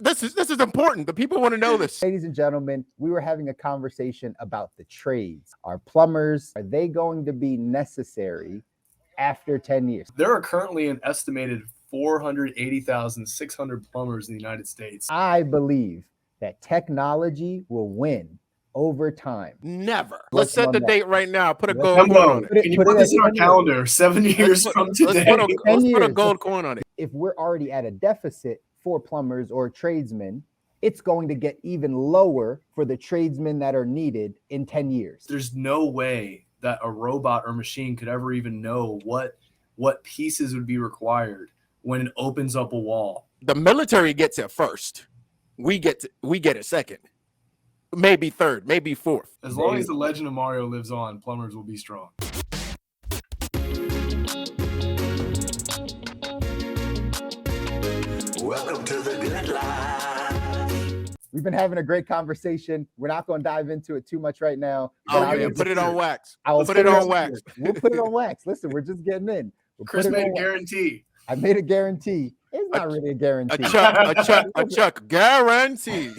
This is important. The people want to know this. Ladies and gentlemen, we were having a conversation about the trades. Are plumbers, are they going to be necessary after 10 years? There are currently an estimated 480,600 plumbers in the United States. I believe that technology will win over time. Never. Let's set the date right now. Put a gold Come coin on. on it. Can you put this in our calendar? 7 years from today. Let's put a gold coin on it. If we're already at a deficit for plumbers or tradesmen, it's going to get even lower for the tradesmen that are needed in 10 years. There's no way that a robot or machine could ever even know what pieces would be required when it opens up a wall. The military gets it first. We get it second. Maybe third, maybe fourth. As long as the legend of Mario lives on, plumbers will be strong. Welcome to the Good Life. We've been having a great conversation. We're not going to dive into it too much right now. Oh, man, put it on wax. We'll put it on wax. We'll put it on wax. Listen, we're just getting in. Chris made a guarantee. I made a guarantee. It's not really a guarantee. A Chuck guarantee.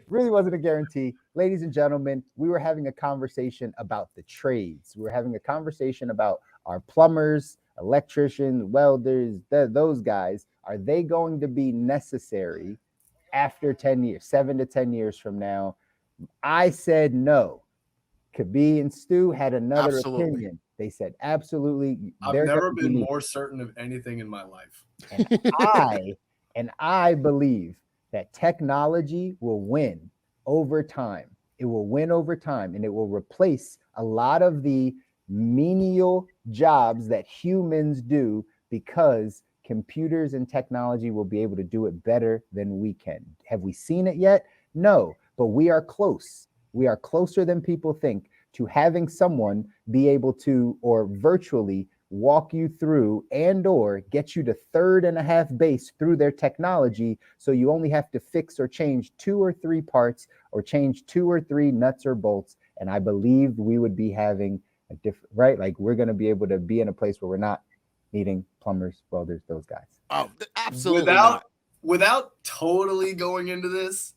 Really wasn't a guarantee. Ladies and gentlemen, we were having a conversation about the trades. We were having a conversation about our plumbers, electricians, welders, those guys. Are they going to be necessary after 10 years, 7 to 10 years from now? I said no. Kabi and Stu had another opinion. They said absolutely. I've never been more certain of anything in my life. And I believe that technology will win over time. It will win over time, and it will replace a lot of the menial jobs that humans do, because computers and technology will be able to do it better than we can. Have we seen it yet? No, but we are close. We are closer than people think to having someone be able to, or virtually walk you through and or get you to third and a half base through their technology. So you only have to fix or change 2 or 3 parts or change 2 or 3 nuts or bolts. And I believe we would be having a different, right? Like we're going to be able to be in a place where we're not needing plumbers, welders, those guys. Oh, absolutely. Without totally going into this,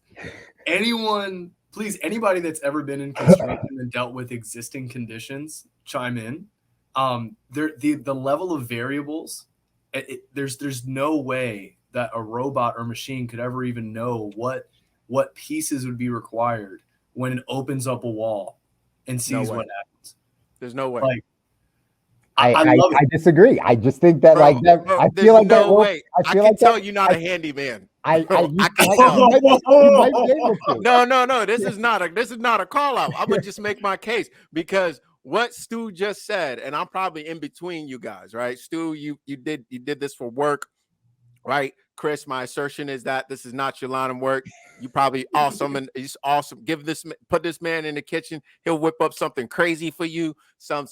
anybody that's ever been in construction and dealt with existing conditions, chime in. The level of variables, there's no way that a robot or machine could ever even know what pieces would be required when it opens up a wall and sees what happens. There's no way. Like, I disagree. I just think that I feel like no way. I can tell you're not a handyman. I can tell. No. This is not a call out. I'm gonna just make my case, because what Stu just said, and I'm probably in between you guys, right? Stu, you did this for work, right? Chris, my assertion is that this is not your line of work. You probably awesome, and it's awesome. Put this man in the kitchen. He'll whip up something crazy for you. Some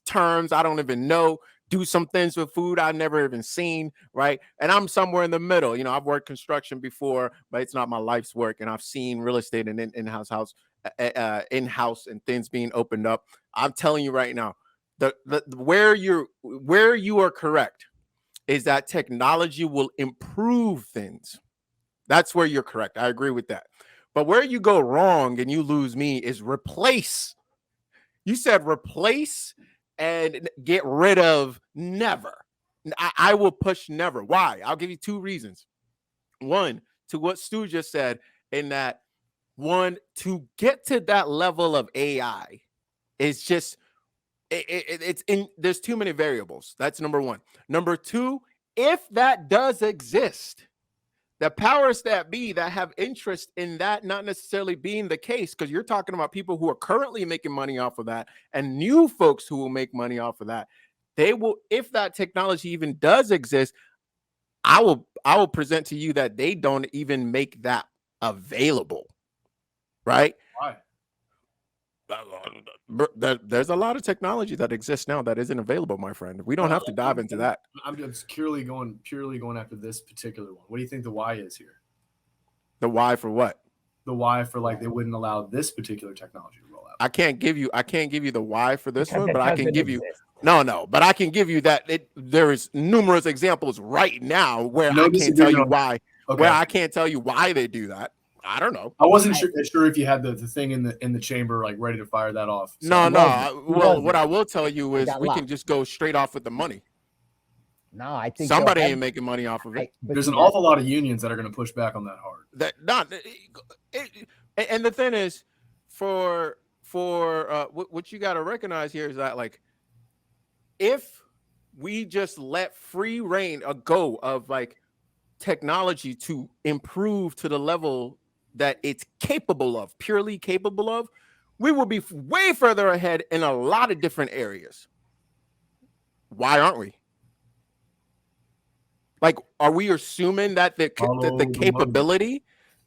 terms I don't even know. Do some things with food I've never even seen, right? And I'm somewhere in the middle. You know, I've worked construction before, but it's not my life's work. And I've seen real estate and in-house and things being opened up. I'm telling you right now, where you are correct is that technology will improve things. That's where you're correct. I agree with that. But where you go wrong and you lose me is replace. You said replace and get rid of. Never. I will push never. Why? I'll give you 2 reasons. One, to what Stu just said, in that one, to get to that level of AI is just there's too many variables. That's number one. Number two, if that does exist, the powers that be that have interest in that not necessarily being the case, because you're talking about people who are currently making money off of that and new folks who will make money off of that. They will, if that technology even does exist, I will present to you that they don't even make that available, right? Why? There's a lot of technology that exists now that isn't available, my friend. We don't have to dive into that. I'm just purely going after this particular one. What do you think the why is here? The why for what? The why for, like, they wouldn't allow this particular technology to roll out. I can't give you the why for this one, but I can give you but I can give you that there is numerous examples right now where I can't tell you why. Okay. Where I can't tell you why they do that. I don't know. I wasn't sure if you had the thing in the chamber like ready to fire that off. So. Well, what I will tell you is we can just go straight off with the money. No, I think somebody ain't making money off of it. There's an awful lot of unions that are going to push back on that hard. And the thing is, for what you got to recognize here is that, like, if we just let free reign go of like technology to improve to the level that it's capable of, purely capable of, we will be way further ahead in a lot of different areas. Why aren't we? Like, are we assuming that the capability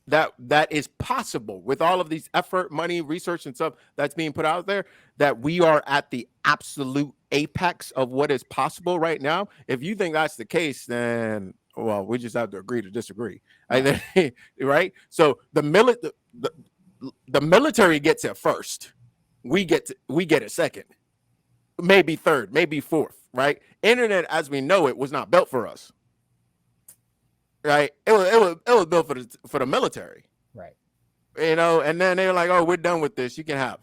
that is possible with all of these effort, money, research, and stuff that's being put out there, that we are at the absolute apex of what is possible right now? If you think that's the case, then well, we just have to agree to disagree. Right? So the military gets it first. We get it second, maybe third, maybe fourth. Right? Internet, as we know it, was not built for us. Right? It was built for the military. Right. You know, and then they were like, "Oh, we're done with this. You can have."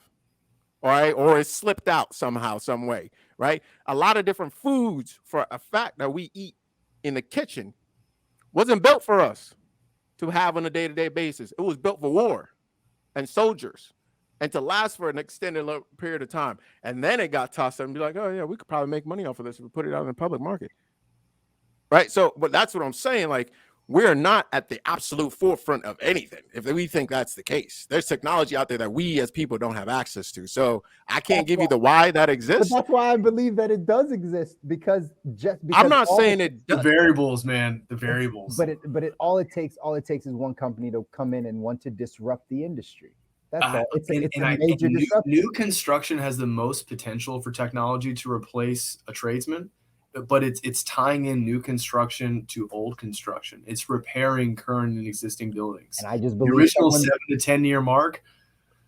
All right, or it slipped out somehow, some way. Right? A lot of different foods, for a fact, that we eat in the kitchen wasn't built for us to have on a day-to-day basis. It was built for war and soldiers and to last for an extended period of time. And then it got tossed and be like, oh yeah, we could probably make money off of this if we put it out in the public market. Right? So, but that's what I'm saying. Like, we're not at the absolute forefront of anything if we think that's the case. There's technology out there that we as people don't have access to. So I can't give you the why that exists. But that's why I believe that it does exist, because I'm not saying it does. The variables, man, the variables. But all it takes is one company to come in and want to disrupt the industry. That's all. It's a major disruption. New construction has the most potential for technology to replace a tradesman. But it's tying in new construction to old construction. It's repairing current and existing buildings. And I just believe the original 7 to 10 year mark.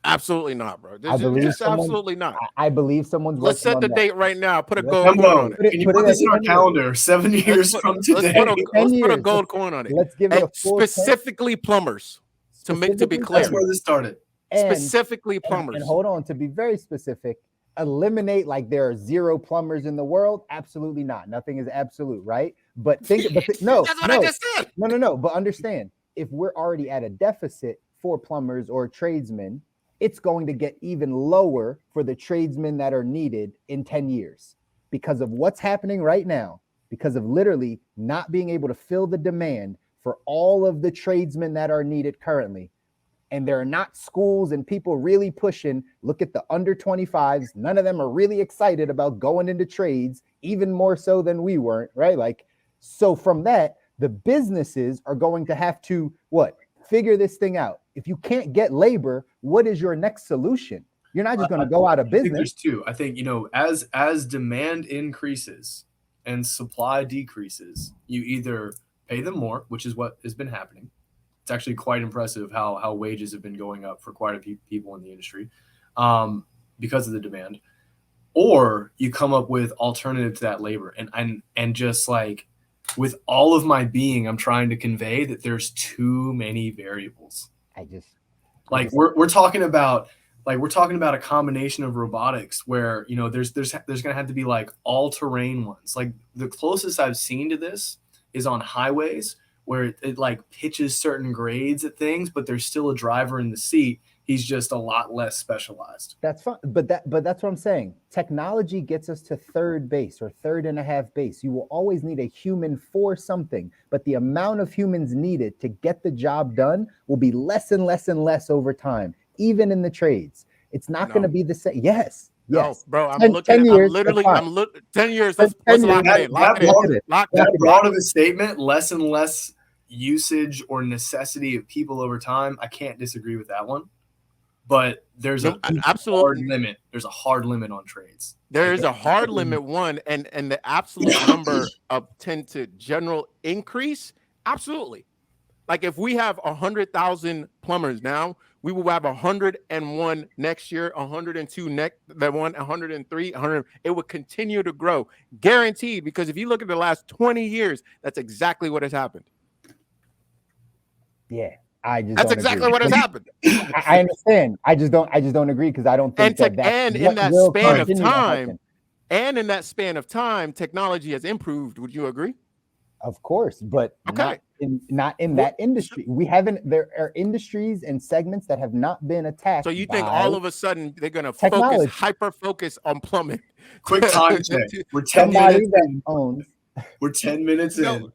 Absolutely not, bro. Absolutely not. I believe someone's. Let's set the date right now. Put a gold coin on it. Can you put this in our calendar? 7 years from today. Let's put a gold coin on it. Let's give it a specifically plumbers. To be clear, that's where this started. Specifically plumbers. And hold on, to be very specific. Eliminate like there are 0 plumbers in the world? Absolutely not. Nothing is absolute, right? But no, that's what I just said. No. But understand, if we're already at a deficit for plumbers or tradesmen, it's going to get even lower for the tradesmen that are needed in 10 years because of what's happening right now, because of literally not being able to fill the demand for all of the tradesmen that are needed currently. And there are not schools and people really pushing. Look at the under 25s. None of them are really excited about going into trades, even more so than we weren't, right? Like, so from that, the businesses are going to have to figure this thing out. If you can't get labor, what is your next solution? You're not just going to go out of business. I think there's two. I think, as demand increases and supply decreases, you either pay them more, which is what has been happening. It's actually quite impressive how wages have been going up for quite a few people in the industry because of the demand. Or you come up with alternative to that labor. And just like with all of my being, I'm trying to convey that there's too many variables. We're talking about a combination of robotics where, there's going to have to be like all-terrain ones. Like the closest I've seen to this is on highways, where it like pitches certain grades at things, but there's still a driver in the seat. He's just a lot less specialized. That's fine. But that's what I'm saying. Technology gets us to third base or third and a half base. You will always need a human for something, but the amount of humans needed to get the job done will be less and less and less over time, even in the trades. It's not going to be the same. Yes. No, bro, I'm looking 10 years. I'm looking 10 years. Let's lock it in. That broad of a statement, less and less usage or necessity of people over time. I can't disagree with that one. But there's an absolute hard limit. There's a hard limit on trades. There is a hard limit one, and the absolute number of 10 to general increase. Absolutely. Like if we have 100,000 plumbers now, we will have 101 next year, 102 next, 103, 100. It will continue to grow, guaranteed. Because if you look at the last 20 years, that's exactly what has happened. Yeah, I just That's don't exactly agree. what has happened. I understand. I just don't agree because I don't think that's And in what that will span of continue to time, happen. and in that span of time, technology has improved. Would you agree? Of course, but Okay. not in that industry. We haven't. There are industries and segments that have not been attacked. So you think by all of a sudden they're going to technology. hyper focus on plumbing? Quick time check. We're 10 somebody minutes that in. owns. We're 10 minutes in.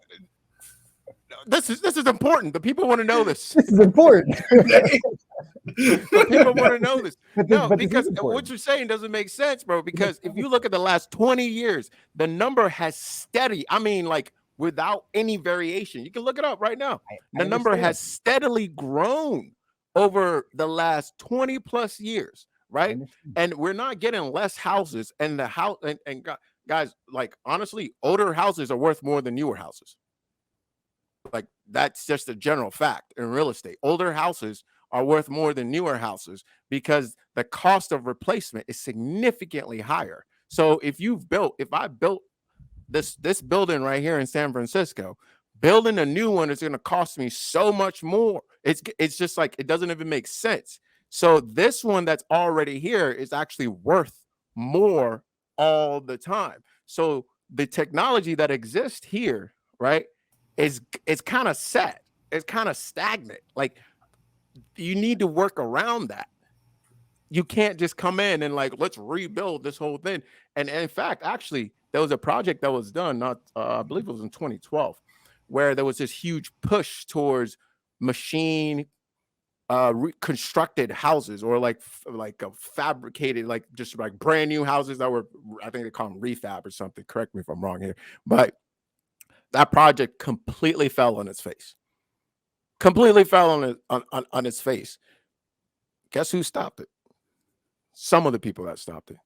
This is important. The people want to know this. This is important. The people want to know this. But No, this because is important. what you're saying doesn't make sense, bro. Because if you look at the last 20 years, the number has steady. I mean, like without any variation. You can look it up right now. The number has steadily grown over the last 20 plus years, right? And we're not getting less houses. And the house and guys, like honestly, older houses are worth more than newer houses. Like that's just a general fact in real estate. Older houses are worth more than newer houses because the cost of replacement is significantly higher. So if I built this building right here in San Francisco, building a new one is going to cost me so much more. It's just like it doesn't even make sense. So this one that's already here is actually worth more all the time. So the technology that exists here, right, is kind of set. It's kind of stagnant. Like you need to work around that. You can't just come in and like, let's rebuild this whole thing. And in fact, actually, there was a project that was done, I believe it was in 2012, where there was this huge push towards machine reconstructed houses or like fabricated, like just like brand new houses that were, I think they call them refab or something. Correct me if I'm wrong here. But that project completely fell on its face. Completely fell on its face. Guess who stopped it? Some of the people that stopped it.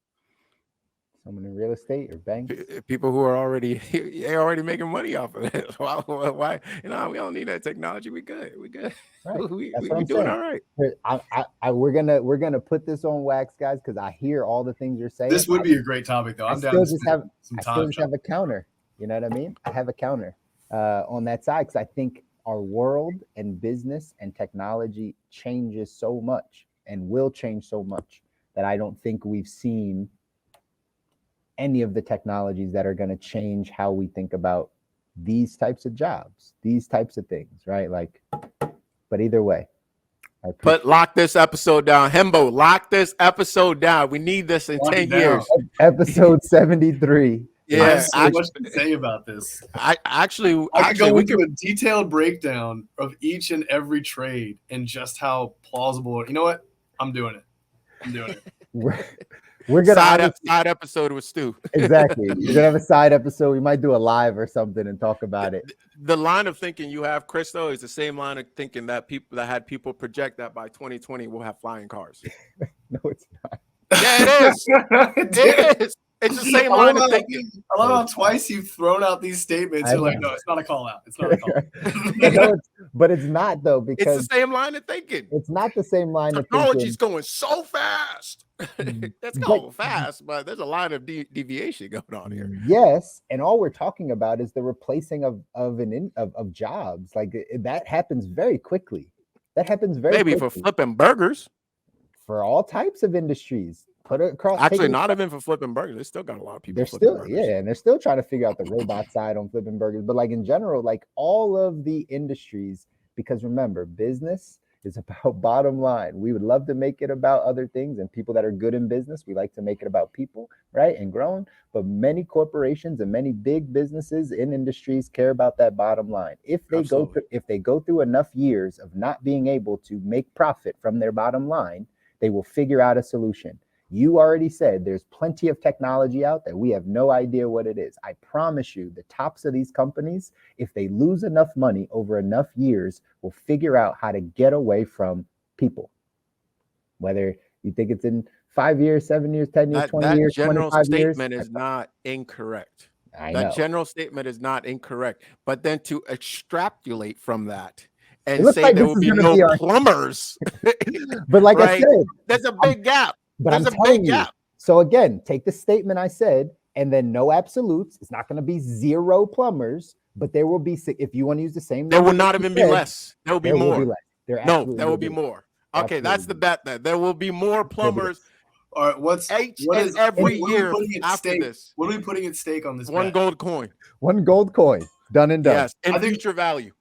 Someone in real estate or banks. People who are already making money off of it. Why? We don't need that technology. We good. We good. Right. we I'm doing saying. all right. We're gonna put this on wax, guys, because I hear all the things you're saying. This would be a great topic, though. I'm down to spend some time. I still just have a counter. You know what I mean? I have a counter on that side because I think our world and business and technology changes so much and will change so much that I don't think we've seen any of the technologies that are going to change how we think about these types of jobs, these types of things, right? Like, but either way. Lock this episode down. Hembo, lock this episode down. We need this in 10 years. Episode 73. Yeah, I have so much to say about this. I could go into a detailed breakdown of each and every trade and just how plausible. You know what? I'm doing it. We're gonna side episode with Stu. Exactly. We're gonna have a side episode. We might do a live or something and talk about it. The line of thinking you have, Chris, though, is the same line of thinking that people project that by 2020 we'll have flying cars. No, it's not. Yeah, it is. It is. It's the same line of thinking. I love how twice you've thrown out these statements. You're like, no, it's not a call out. It's not a call out. But it's not, though, because it's the same line of thinking. It's not the same line of thinking. Technology's going so fast. It's going fast, but there's a line of deviation going on here. Yes, and all we're talking about is the replacing of jobs. Like that happens very quickly. That happens very maybe quickly. For flipping burgers. For all types of industries. Put it across. Actually, not even for flipping burgers. They still got a lot of people. They're still burgers. Yeah, and they're still trying to figure out the robot side on flipping burgers. But like in general, like all of the industries, because remember, business is about bottom line. We would love to make it about other things, and people that are good in business, we like to make it about people, right? And growing. But many corporations and many big businesses in industries care about that bottom line. If they go through enough years of not being able to make profit from their bottom line, they will figure out a solution. You already said there's plenty of technology out there. We have no idea what it is. I promise you, the tops of these companies, if they lose enough money over enough years, will figure out how to get away from people. Whether you think it's in 5 years, 7 years, 10 years, 20 years, 25 years. That general statement is not incorrect. That general statement is not incorrect. But then to extrapolate from that and say like there will be no plumbers. But like I said, there's a big gap. But I'm telling you. So again, take the statement I said, and then no absolutes. It's not going to be zero plumbers, But there will be, if you want to use the same, There will number not that you even be said, less. There will be there will more. be less. There No, absolutely there will be less. more. Okay, that's the Absolutely. bet then. There will be more plumbers All right, what is every what are we year putting at after stake? this. What are we putting at stake on this? One bet? gold coin. One gold coin. Done and done. Yes, and I think- future value.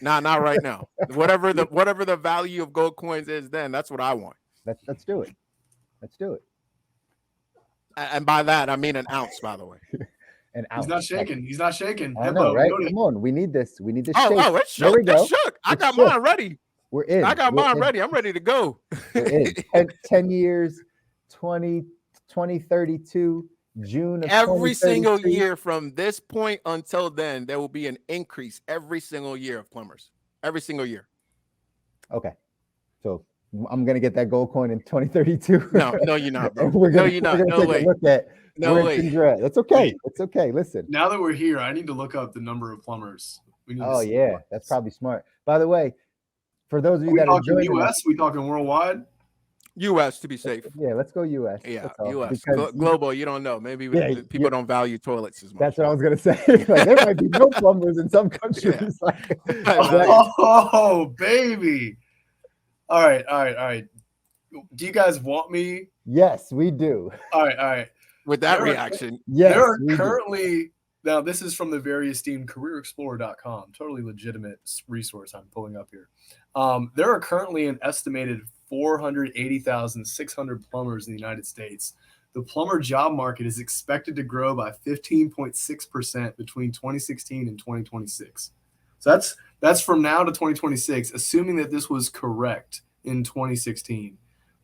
Nah, not right now. Whatever the value of gold coins is, then that's what I want. Let's do it. Let's do it. And by that I mean an ounce, by the way. And He's not shaking. He's not shaking. I know, right? Come on, we need this. We need this. Oh, it's There shook. we go. It's shook. I It's got shook. mine ready. We're in. I got We're mine in. ready. I'm ready to go. We're in. 10 years, 2032, June of Every single 2033. year from this point until then, there will be an increase every single year of plumbers. Every single year. Okay. So I'm gonna get that gold coin in 2032. No, you're not, bro. We're gonna, No, you're not. We're gonna No take way. a look at No where way. things are at. That's okay. It's okay. Listen. Now that we're here, I need to look up the number of plumbers. We need to Oh see yeah, what- that's probably smart. By the way, for those of you we that are talking joining us, US? We talking worldwide? U.S. to be safe. yeah, let's go US. Yeah, That's all. U.S. Because Global, you don't know. Maybe Yeah, people don't value toilets as much. that's what I was gonna say. Like, there might be no plumbers in some countries. Like, Oh, baby. All right. Do you guys want me? yes, we do. All right. With that There are- reaction, Yes, there are we do. currently, now this is from the very esteemed careerexplorer.com, totally legitimate resource I'm pulling up here. There are currently an estimated 480,600 plumbers in the United States. The plumber job market is expected to grow by 15.6% between 2016 and 2026. So that's from now to 2026, assuming that this was correct in 2016.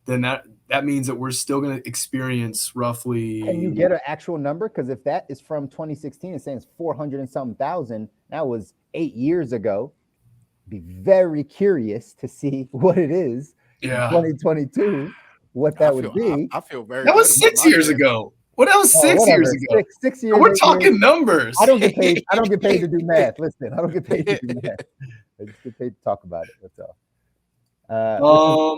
Then that means that we're still going to experience roughly. Can you get an actual number? Because if that is from 2016, it's saying it's 400 and something thousand. That was 8 years ago. Be very curious to see what it is in 2022. What that would be. I feel very. That was good about 6 my years shit. ago. Well, that was Oh, 6 whatever. years ago. Six years. We're 8 talking years. numbers. I don't get paid. I don't get paid to do math. Listen, I don't get paid to do math. I just get paid to talk about it. That's all.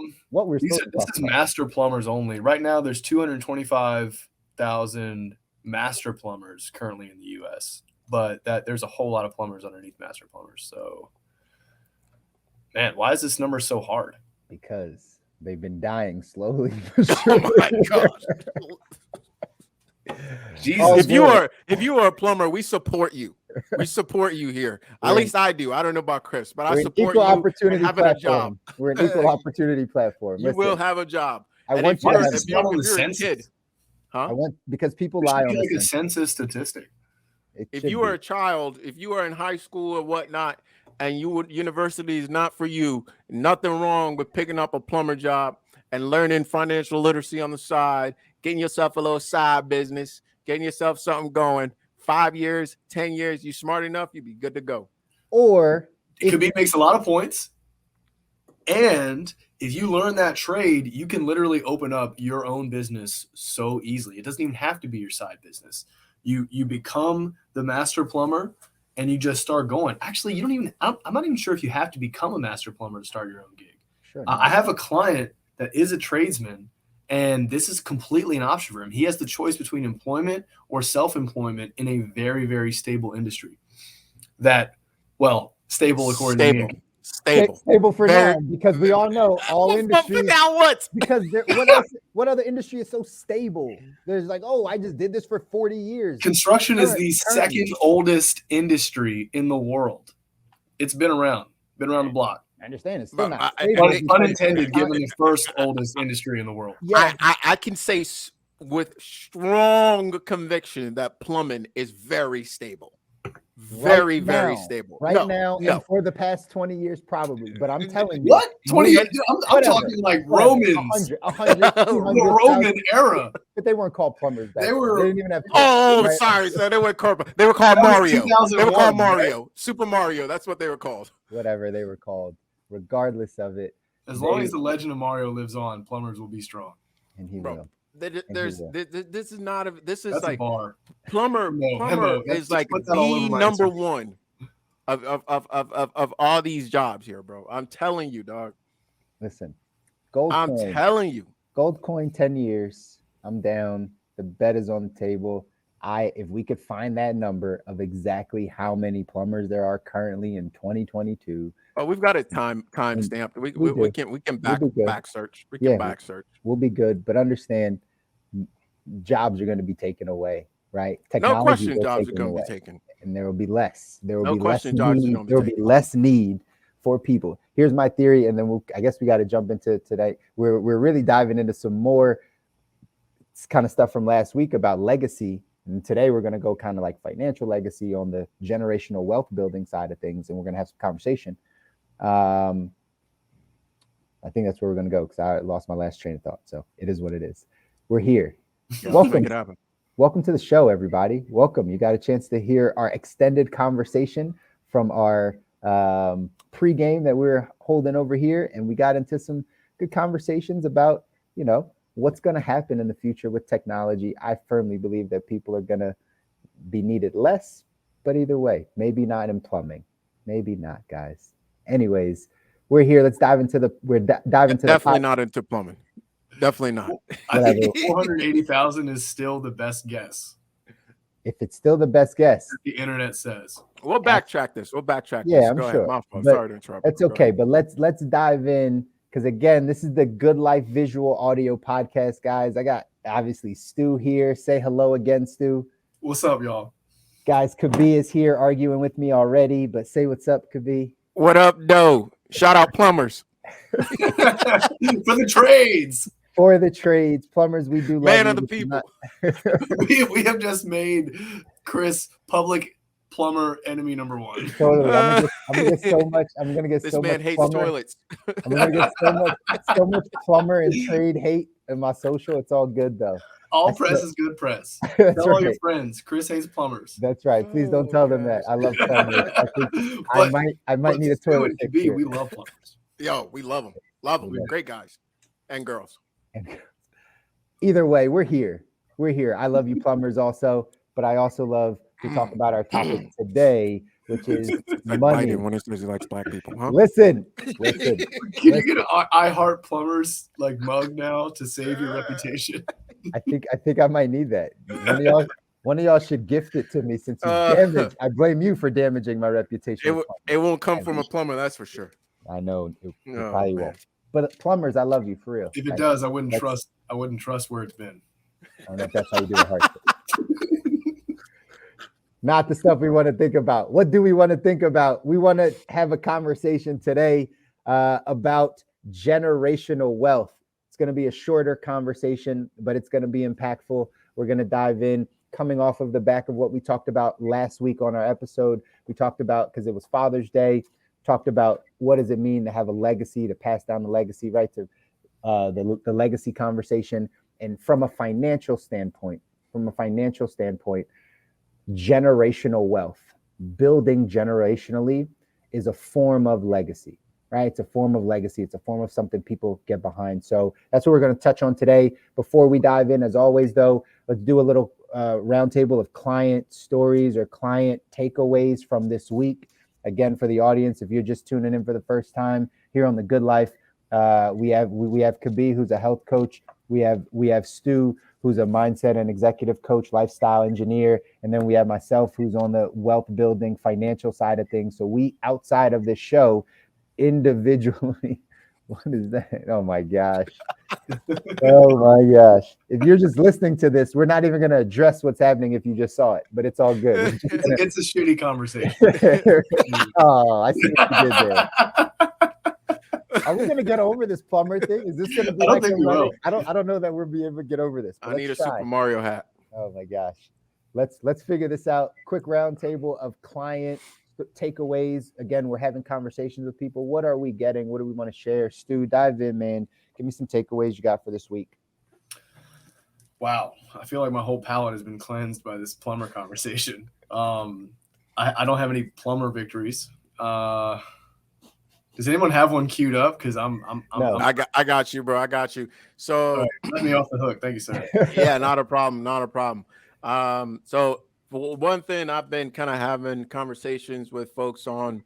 Which is what we're This supposed to talk is about. master plumbers only. Right now, there's 225,000 master plumbers currently in the U.S., but there's a whole lot of plumbers underneath master plumbers. So, man, why is this number so hard? Because they've been dying slowly. For sure. Oh my god! Jesus. Oh, if you are a plumber, we support you. We support you here. At We're least I do. I don't know about Chris, but We're I an support equal you in opportunity having a job. platform. We're an equal opportunity platform. You will have a job. I And want if you you're, to have- if you're, Not on if the you're a census. kid, I huh? want because people It should lie be on like the a census. census statistic. It If should you are be. a child, if you are in high school or whatnot, and university is not for you, nothing wrong with picking up a plumber job and learning financial literacy on the side, getting yourself a little side business, getting yourself something going. 5 years, 10 years, you smart enough, you'd be good to go. Or Kobi makes a lot of points. And if you learn that trade, you can literally open up your own business so easily. It doesn't even have to be your side business. You become the master plumber and you just start going. Actually, you don't even, I'm not even sure if you have to become a master plumber to start your own gig. sure, I have a client that is a tradesman, and this is completely an option for him. He has the choice between employment or self-employment in a very, very stable industry. That, well, stable according to me. Stable. for Very- now because we all know all industries. Now what? Because what else? What other industry is so stable? There's like, oh, I just did this for 40 years. Construction is the Currently. second oldest industry in the world. It's been around the block. I understand it's still But not I- stable. Unintended, given the first oldest industry in the world. Yeah, I can say with strong conviction that plumbing is very stable. Very, right very now, stable. Right No, now, no. and for the past 20 years, probably. But I'm telling you, What? 20 years? I'm Whatever. talking like Romans. 100, 200, The Roman era. but they weren't called plumbers. Back They then. were- They didn't even have. Oh, right? sorry. So they were called That was Mario. They were 2001, called right? Mario. Super Mario. That's what they were called. Whatever they were called, regardless of it, As long as the legend of Mario lives on, plumbers will be strong. and he Bro, will. There's this is not a this is That's a like bar. plumber Hello. Let's is like put that all over the my number answer. one of all these jobs here, bro. I'm telling you, dog. Listen, gold I'm coin. telling you. Gold coin 10 years. I'm down. The bet is on the table. If we could find that number of exactly how many plumbers there are currently in 2022, Oh, we've got it time stamped. We We do. can We'll back be good. search. We Yeah. can back search. we'll be good. But understand, jobs are going to be taken away, right? No Technology question, will jobs are taken going to away, be taken. and there will be less. There will No be less question, jobs are need. gonna be There will be taken. less need for people. Here's my theory, and then I guess we got to jump into today. We're really diving into some more kind of stuff from last week about legacy. And today we're going to go kind of like financial legacy on the generational wealth building side of things. And we're going to have some conversation. I think that's where we're going to go because I lost my last train of thought. So it is what it is. We're here. Yeah, Welcome. make it happen. Welcome to the show, everybody. Welcome. You got a chance to hear our extended conversation from our pregame that we're holding over here. And we got into some good conversations about, what's going to happen in the future with technology. I firmly believe that people are going to be needed less, but either way, maybe not in plumbing. Maybe not, guys. Anyways, we're here. Let's dive into Definitely not into plumbing. Definitely not. I think 480,000 is still the best guess. If it's still the best guess, The internet says. We'll backtrack this. Yeah, I'm Go sure. ahead. My fault. But Sorry to interrupt. that's okay. But let's dive in. Because again, this is the Good Life Visual Audio Podcast, guys. I got obviously Stu here. Say hello again, Stu. What's up, y'all? Guys, Kobi is here arguing with me already, but say what's up, Kobi. What up, Doe? Shout out plumbers. For the trades. For the trades, plumbers, we do love Man you. of the people. We have just made Chris public plumber enemy number one. Totally. I'm gonna get so much. I'm gonna get This so man much hates plumber. toilets. I'm gonna get so much plumber and trade hate in my social. It's all good though. All press is good press. That's Tell all your right. friends. Chris hates plumbers. That's right. Please don't Oh, tell them that. I love plumbers. I think I might need a toilet fix here. We love plumbers. Yo, we love them. Love them. Yeah. Great guys and girls. Either way, we're here. We're here. I love you plumbers also, but I also love to talk about our topic today, which is Like money. Biden when he says he likes black people, huh? Listen. Can you get an I Heart Plumbers like mug now to save your reputation? I think I might need that. One of y'all should gift it to me since you damaged. I blame you for damaging my reputation. It won't come from a plumber, that's for sure. I know it Oh, probably man. won't. But plumbers, I love you for real. If it does, I wouldn't trust where it's been. I don't know if that's how you do it. Heart. Not the stuff we want to think about. What do we want to think about? We want to have a conversation today about generational wealth. It's going to be a shorter conversation, but it's going to be impactful. We're going to dive in coming off of the back of what we talked about last week on our episode. We talked about, because it was Father's Day, talked about what does it mean to have a legacy, to pass down the legacy, right? To the legacy conversation. And from a financial standpoint, generational wealth, building generationally is a form of legacy, right? It's a form of legacy. It's a form of something people get behind. So that's what we're going to touch on today. Before we dive in, as always, though, let's do a little roundtable of client stories or client takeaways from this week. Again, for the audience, if you're just tuning in for the first time here on The Good Life, we have Kobi, who's a health coach. We have Stu, who's a mindset and executive coach, lifestyle engineer. And then we have myself, who's on the wealth building financial side of things. So we, outside of this show, individually, what is that? Oh my gosh. Oh my gosh. If you're just listening to this, we're not even going to address what's happening if you just saw it, but it's all good. It's a shitty conversation. Oh, I see what you did there. Are we gonna get over this plumber thing? Is this gonna be I don't think we will. I don't know that we'll be able to get over this. I need a Super Mario hat. Oh my gosh. Let's figure this out. Quick round table of client takeaways. Again, we're having conversations with people. What are we getting? What do we want to share? Stu, dive in, man. Give me some takeaways you got for this week. Wow. I feel like my whole palate has been cleansed by this plumber conversation. I don't have any plumber victories. Does anyone have one queued up? Because I got you, bro. I got you. So right, let me off the hook. Thank you, sir. Yeah, not a problem. So for one thing I've been kind of having conversations with folks on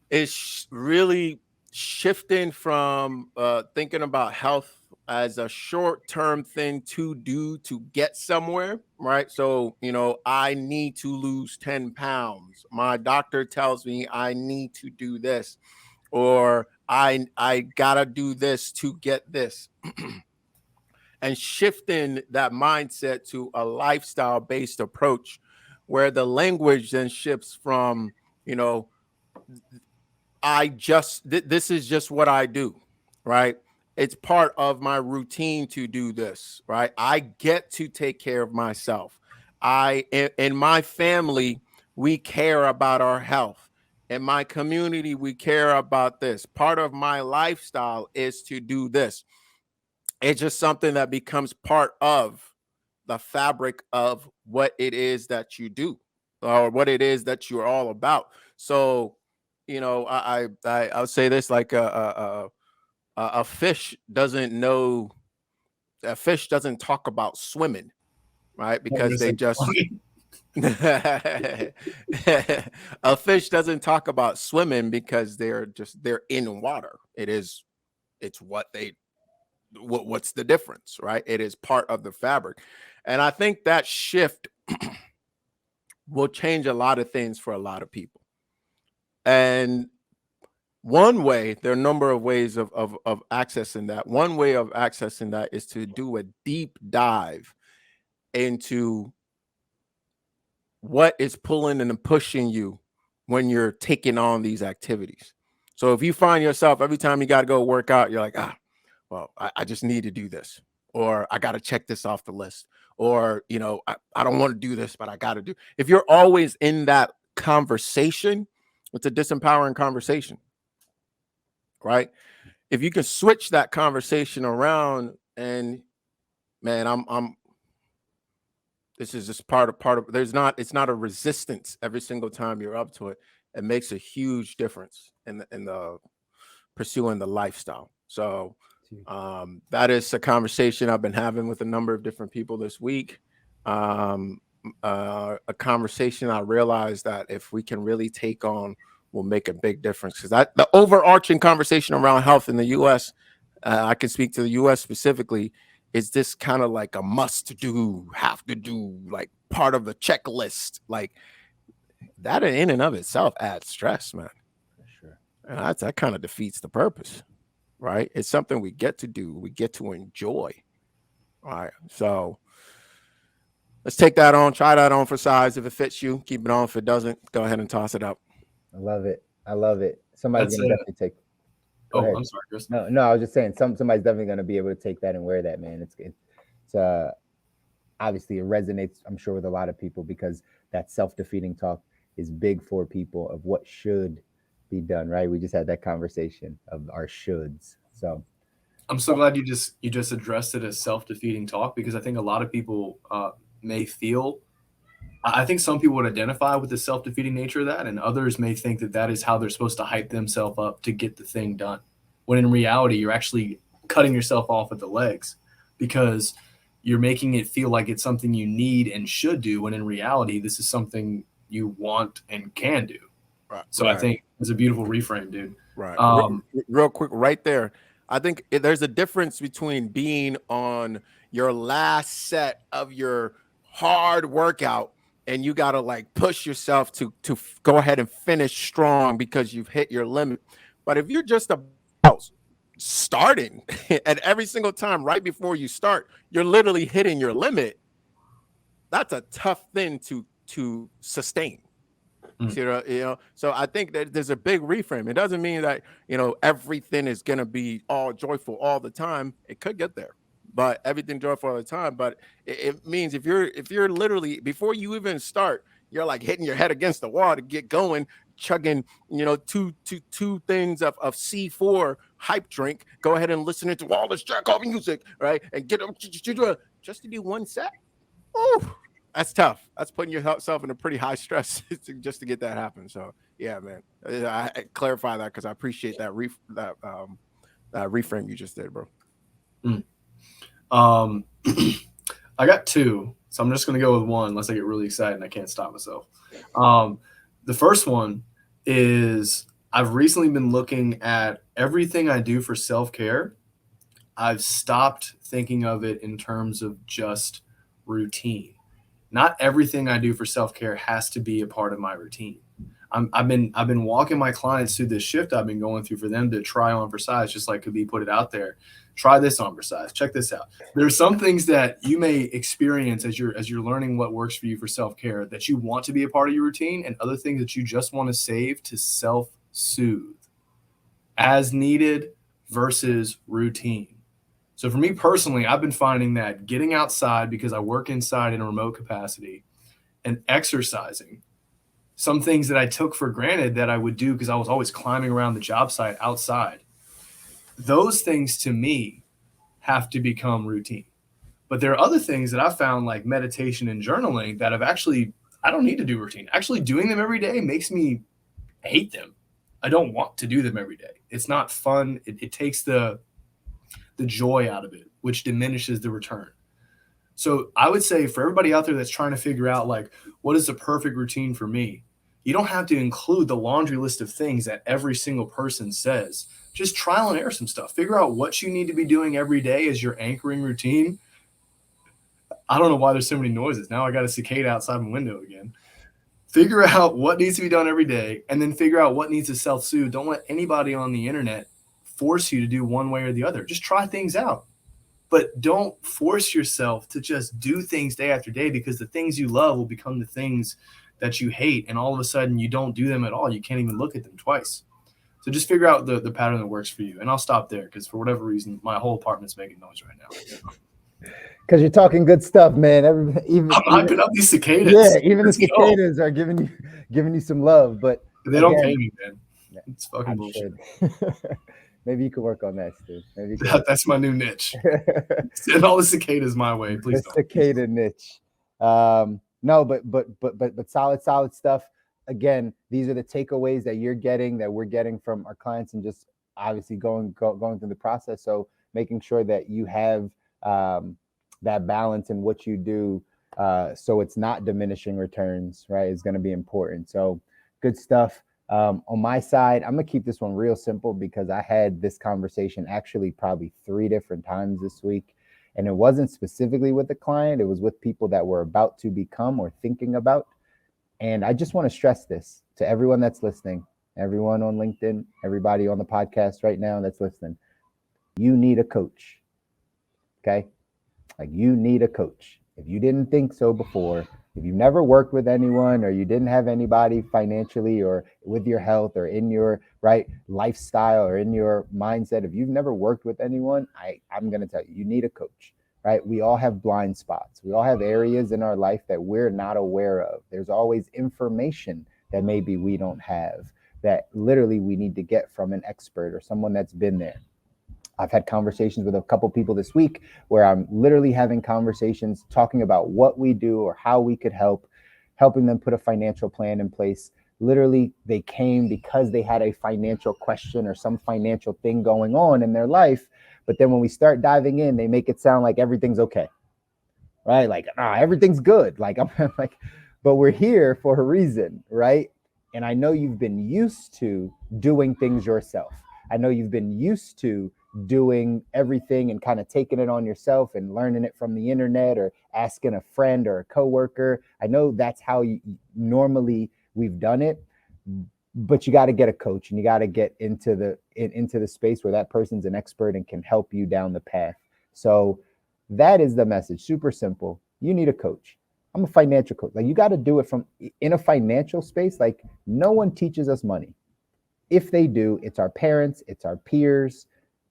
is really shifting from thinking about health as a short-term thing to do to get somewhere, right? So, I need to lose 10 pounds. My doctor tells me I need to do this, or I gotta do this to get this. And shifting that mindset to a lifestyle based approach where the language then shifts from, this is just what I do, right? It's part of my routine to do this, right? I get to take care of myself. In my family, we care about our health. In my community, we care about this. Part of my lifestyle is to do this. It's just something that becomes part of the fabric of what it is that you do, or what it is that you're all about. So, I'll say this, like a fish doesn't know, a fish doesn't talk about swimming, right? Because they just a fish doesn't talk about swimming because they're in water. It's what's the difference, right? It is part of the fabric. And I think that shift will change a lot of things for a lot of people. And one way, there are a number of ways of accessing that. One way of accessing that is to do a deep dive into what is pulling and pushing you when you're taking on these activities. So if you find yourself every time you got to go work out, you're like, well, I just need to do this, or I got to check this off the list, or, I don't want to do this, but I got to do. If you're always in that conversation, it's a disempowering conversation, right? If you can switch that conversation around and, man, this is just part of, it's not a resistance every single time you're up to it. It makes a huge difference in the pursuing the lifestyle. So, that is a conversation I've been having with a number of different people this week. A conversation I realized that if we can really take on, will make a big difference. Because the overarching conversation around health in the U.S., I can speak to the U.S. specifically, is this kind of like a must do, have to do, like part of the checklist. Like that in and of itself adds stress, man. For sure. And that kind of defeats the purpose. Right? It's something we get to do. We get to enjoy. All right. So let's take that on. Try that on for size. If it fits you, keep it on. If it doesn't, go ahead and toss it out. I love it. I love it. Somebody's gonna definitely take. Go ahead. I'm sorry, Chris. No, I was just saying somebody's definitely gonna be able to take that and wear that, man. It's obviously it resonates, I'm sure, with a lot of people, because that self-defeating talk is big for people of what should be done, right? We just had that conversation of our shoulds. So I'm so glad you just addressed it as self-defeating talk, because I think a lot of people may feel, I think some people would identify with the self-defeating nature of that, and others may think that is how they're supposed to hype themselves up to get the thing done, when in reality you're actually cutting yourself off at the legs, because you're making it feel like it's something you need and should do, when in reality this is something you want and can do. Right. So I think it's a beautiful reframe, dude. Right. Real quick, right there. I think there's a difference between being on your last set of your hard workout and you got to like push yourself to go ahead and finish strong because you've hit your limit. But if you're just about starting and every single time right before you start, you're literally hitting your limit, that's a tough thing to sustain. So I think that there's a big reframe. It doesn't mean that, everything is going to be all joyful all the time. It could get there, but everything joyful all the time. But it means if you're literally, before you even start, you're like hitting your head against the wall to get going, chugging, two things of C4 hype drink, go ahead and listen to all this Jack Kobi music, right? And get them just to do one set. Oh, that's tough. That's putting yourself in a pretty high stress just to get that happen. So yeah, man, I clarify that because I appreciate that reframe you just did, bro. I got two, so I'm just gonna go with one unless I get really excited and I can't stop myself. The first one is I've recently been looking at everything I do for self-care. I've stopped thinking of it in terms of just routine. Not everything I do for self-care has to be a part of my routine. I've been walking my clients through this shift I've been going through for them to try on for size, just like Kobi put it out there. Try this on for size. Check this out. There are some things that you may experience as you're learning what works for you for self-care that you want to be a part of your routine, and other things that you just want to save to self-soothe as needed versus routine. So for me personally, I've been finding that getting outside, because I work inside in a remote capacity, and exercising, some things that I took for granted that I would do because I was always climbing around the job site outside, those things to me have to become routine. But there are other things that I found, like meditation and journaling, that I don't need to do routine. Actually doing them every day makes me hate them. I don't want to do them every day. It's not fun. It takes the joy out of it, which diminishes the return. So I would say for everybody out there that's trying to figure out, like, what is the perfect routine for me? You don't have to include the laundry list of things that every single person says. Just trial and error some stuff. Figure out what you need to be doing every day as your anchoring routine. I don't know why there's so many noises. Now I got a cicada outside my window again. Figure out what needs to be done every day, and then figure out what needs to self-soothe. Don't let anybody on the internet force you to do one way or the other. Just try things out. But don't force yourself to just do things day after day, because the things you love will become the things that you hate. And all of a sudden you don't do them at all. You can't even look at them twice. So just figure out the pattern that works for you. And I'll stop there, because for whatever reason, my whole apartment's making noise right now. Because you're talking good stuff, man. I'm hyping up these cicadas. Yeah, even the cicadas are giving you some love. But they don't pay me, man. It's fucking bullshit. Maybe you could work on that, Stu. That's my new niche. Send all the cicadas my way, please. The cicada niche. No, but solid stuff. Again, these are the takeaways that we're getting from our clients, and just obviously going through the process. So making sure that you have that balance in what you do, so it's not diminishing returns, right? Is going to be important. So good stuff. On my side, I'm gonna keep this one real simple, because I had this conversation actually probably 3 different times this week, and it wasn't specifically with the client. It was with people that were about to become or thinking about. And I just want to stress this to everyone that's listening, everyone on LinkedIn, everybody on the podcast right now that's listening. You need a coach. Okay? Like, you need a coach. If you didn't think so before, if you've never worked with anyone, or you didn't have anybody financially or with your health or in your right lifestyle or in your mindset, if you've never worked with anyone, I'm going to tell you, you need a coach, right? We all have blind spots. We all have areas in our life that we're not aware of. There's always information that maybe we don't have, that literally we need to get from an expert or someone that's been there. I've had conversations with a couple people this week where I'm literally having conversations talking about what we do or how we could helping them put a financial plan in place. Literally, they came because they had a financial question or some financial thing going on in their life. But then when we start diving in, they make it sound like everything's okay, right? Like, everything's good. Like, I'm like, but we're here for a reason, right? And I know you've been used to doing things yourself. I know you've been used to doing everything and kind of taking it on yourself and learning it from the internet or asking a friend or a coworker. I know that's how normally we've done it, but you got to get a coach, and you got to get into the space where that person's an expert and can help you down the path. So that is the message. Super simple. You need a coach. I'm a financial coach. Like, you got to do it from in a financial space. Like, no one teaches us money. If they do, it's our parents, it's our peers.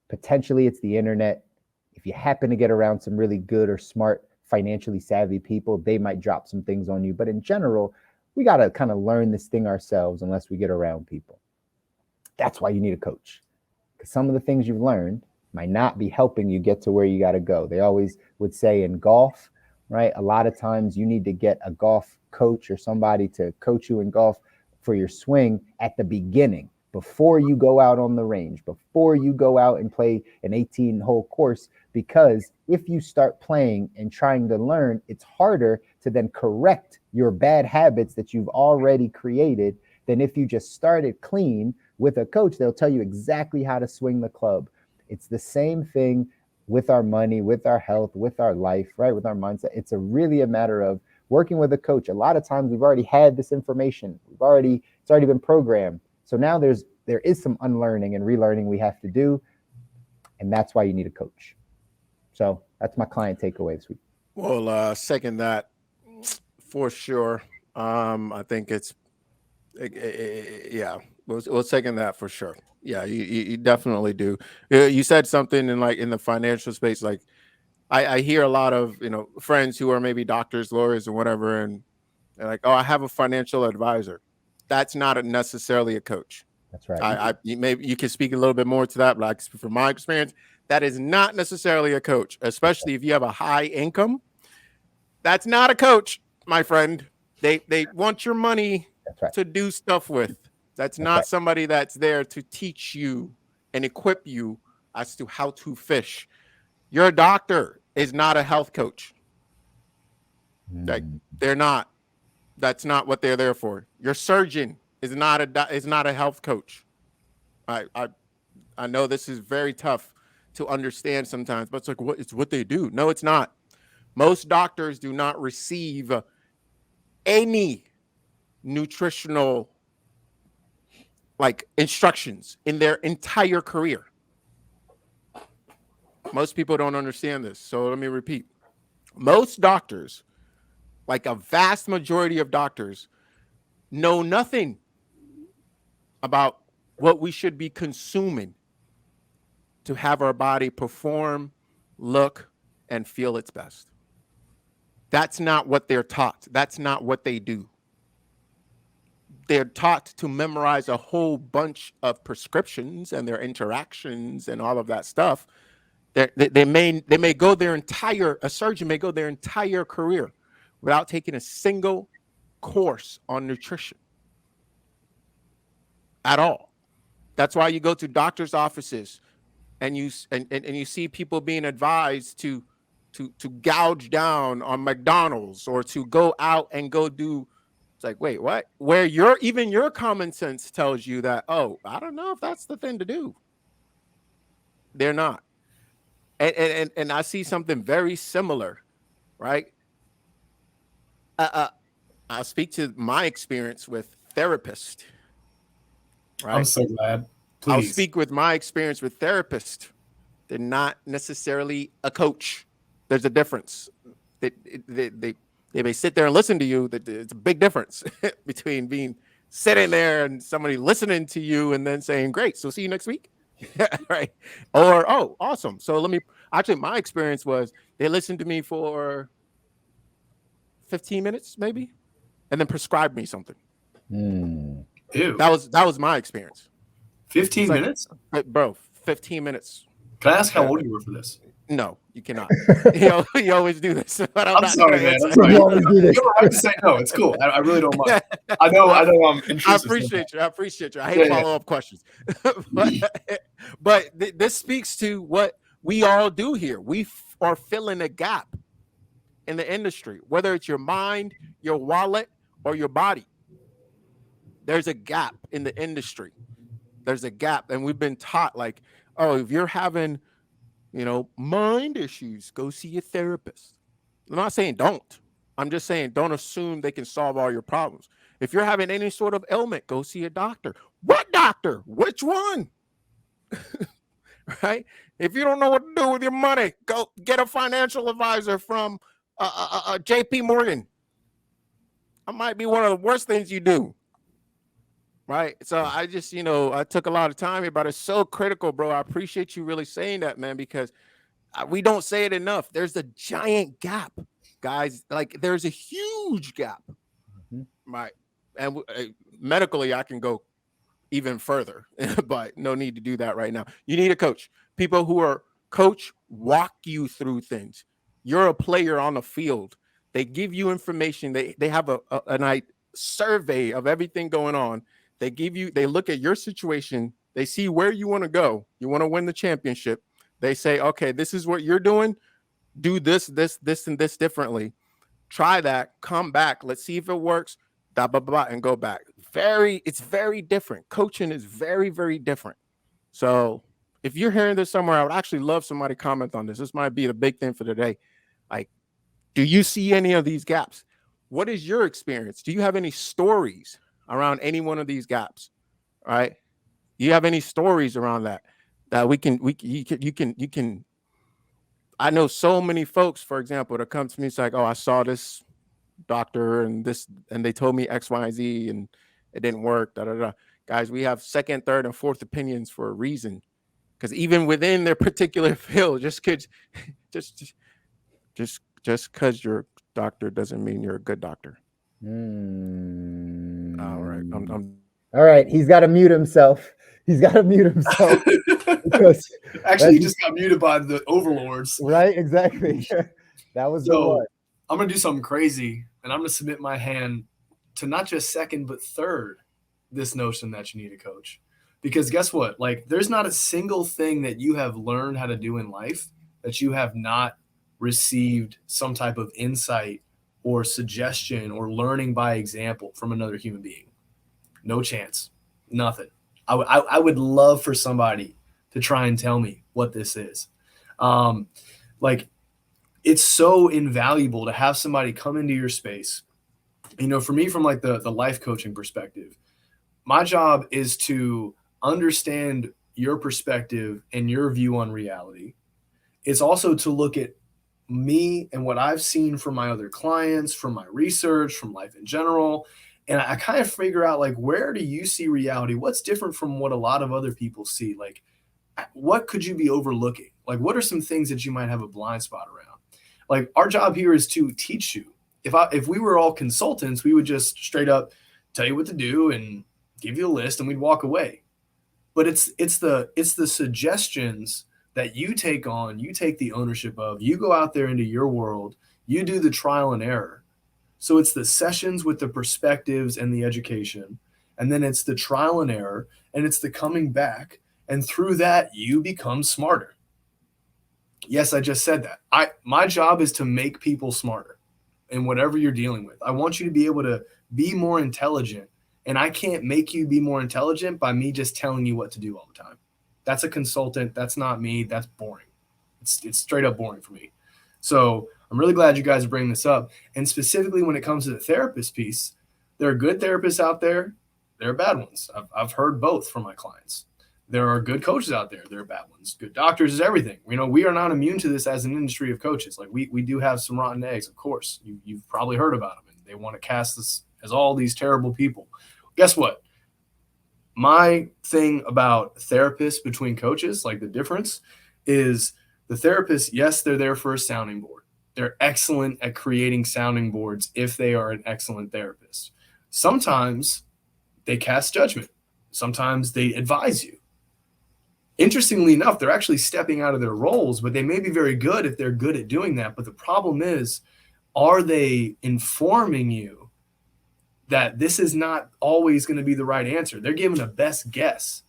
Potentially it's the internet. If you happen to get around some really good or smart, financially savvy people, they might drop some things on you. But in general, we got to kind of learn this thing ourselves unless we get around people. That's why you need a coach, because some of the things you've learned might not be helping you get to where you got to go. They always would say in golf, right? A lot of times you need to get a golf coach or somebody to coach you in golf for your swing at the beginning, before you go out on the range, before you go out and play an 18-hole course, because if you start playing and trying to learn, it's harder to then correct your bad habits that you've already created than if you just started clean with a coach. They'll tell you exactly how to swing the club. It's the same thing with our money, with our health, with our life, right? With our mindset. It's really a matter of working with a coach, a lot of times we've already had this information. It's already been programmed. So now there is some unlearning and relearning we have to do. And that's why you need a coach. So that's my client takeaway this week. Well, second that for sure. I think yeah, we'll second that for sure. Yeah, you definitely do. You said something in the financial space. Like I hear a lot of, friends who are maybe doctors, lawyers, or whatever, and they're like, oh, I have a financial advisor. That's not necessarily a coach. That's right. Maybe you can speak a little bit more to that, but like from my experience, that is not necessarily a coach, especially if you have a high income. That's not a coach, my friend. They want your money to do stuff with. That's not somebody that's there to teach you and equip you as to how to fish. Your doctor is not a health coach. Like they're not. That's not what they're there for. Your surgeon is not a health coach. I know this is very tough to understand sometimes, but it's what they do. No, it's not. Most doctors do not receive any nutritional instructions in their entire career. Most people don't understand this. So let me repeat. Most doctors, like a vast majority of doctors, know nothing about what we should be consuming to have our body perform, look, and feel its best. That's not what they're taught. That's not what they do. They're taught to memorize a whole bunch of prescriptions and their interactions and all of that stuff. They may go a surgeon may go their entire career without taking a single course on nutrition at all. That's why you go to doctor's offices and you see people being advised to gouge down on McDonald's or to go out and go do. It's like, wait, what? Where even your common sense tells you that, oh, I don't know if that's the thing to do. They're not. And I see something very similar, right? I'll speak to my experience with therapists. Right? I'm so glad. Please. I'll speak with my experience with therapists. They're not necessarily a coach. There's a difference. They may sit there and listen to you. It's a big difference between being sitting there and somebody listening to you and then saying, great, so see you next week. Right. Or, oh, awesome. So my experience was they listened to me for 15 minutes, maybe, and then prescribed me something. Ew. That was my experience. 15 minutes? Bro, 15 minutes. Can I ask how old you were for this? No, you cannot. You always do this. But I'm sorry, man. I'm sorry. You don't have to say no. It's cool. I really don't mind. I know. I'm interested. I appreciate you. I hate follow-up questions. but this speaks to what we all do here. We are filling a gap in the industry, whether it's your mind, your wallet, or your body. There's a gap in the industry. There's a gap. And we've been taught if you're having mind issues, go see a therapist. I'm not saying don't. I'm just saying don't assume they can solve all your problems. If you're having any sort of ailment, go see a doctor. What doctor? Which one? Right? If you don't know what to do with your money, go get a financial advisor from JP Morgan. That might be one of the worst things you do. Right. So I just, I took a lot of time here, but it's so critical, bro. I appreciate you really saying that, man, because we don't say it enough. There's a giant gap, guys. There's a huge gap. Mm-hmm. Right. And medically, I can go even further, but no need to do that right now. You need a coach. People who are coach walk you through things. You're a player on the field. They give you information. They have a survey of everything going on. They look at your situation. They see where you want to go. You want to win the championship. They say, okay, this is what you're doing. Do this, and this differently. Try that. Come back. Let's see if it works. Blah, blah, blah, and go back. It's very different. Coaching is very, very different. So if you're hearing this somewhere, I would actually love somebody to comment on this. This might be the big thing for today. Do you see any of these gaps? what is your experience? Do you have any stories around any one of these gaps? Right? Do you have any stories around that you can I know so many folks, for example, that come to me, it's like, oh, I saw this doctor and they told me X, Y, and Z and it didn't work. Da, da, da. Guys, we have second, third, and fourth opinions for a reason. Because even within their particular field, just because you're a doctor doesn't mean you're a good doctor. All right. All right. He's got to mute himself. Because Actually, he just got muted by the overlords. Right, exactly. That was the one. I'm gonna do something crazy, and I'm gonna submit my hand to not just second but third this notion that you need a coach. Because guess what? Like, there's not a single thing that you have learned how to do in life that you have not received some type of insight or suggestion or learning by example from another human being. No chance. Nothing. I would love for somebody to try and tell me what this is. Like, it's so invaluable to have somebody come into your space. You know, for me, from like the life coaching perspective, my job is to understand your perspective and your view on reality. It's also to look at me and what I've seen from my other clients, from my research, from life in general. And I kind of figure out, like, where do you see reality? What's different from what a lot of other people see? Like, what could you be overlooking? Like, what are some things that you might have a blind spot around? Like, our job here is to teach you. If we were all consultants, we would just straight up tell you what to do and give you a list and we'd walk away. But it's the suggestions that you take on, you take the ownership of, you go out there into your world, you do the trial and error. So it's the sessions with the perspectives and the education, and then it's the trial and error, and it's the coming back, and through that you become smarter. Yes, I just said that. My job is to make people smarter in whatever you're dealing with. I want you to be able to be more intelligent, and I can't make you be more intelligent by me just telling you what to do all the time. That's a consultant. That's not me. That's boring. It's straight up boring for me. So I'm really glad you guys are bringing this up. And specifically when it comes to the therapist piece, there are good therapists out there. There are bad ones. I've heard both from my clients. There are good coaches out there. There are bad ones. Good doctors is everything. You know, we are not immune to this as an industry of coaches. Like, we do have some rotten eggs, of course. You've probably heard about them. And they want to cast us as all these terrible people. Guess what? My thing about therapists between coaches, like the difference is the therapist, yes, they're there for a sounding board. They're excellent at creating sounding boards if they are an excellent therapist. Sometimes they cast judgment. Sometimes they advise you. Interestingly enough, they're actually stepping out of their roles, but they may be very good if they're good at doing that. But the problem is, are they informing you that this is not always going to be the right answer? They're giving a best guess.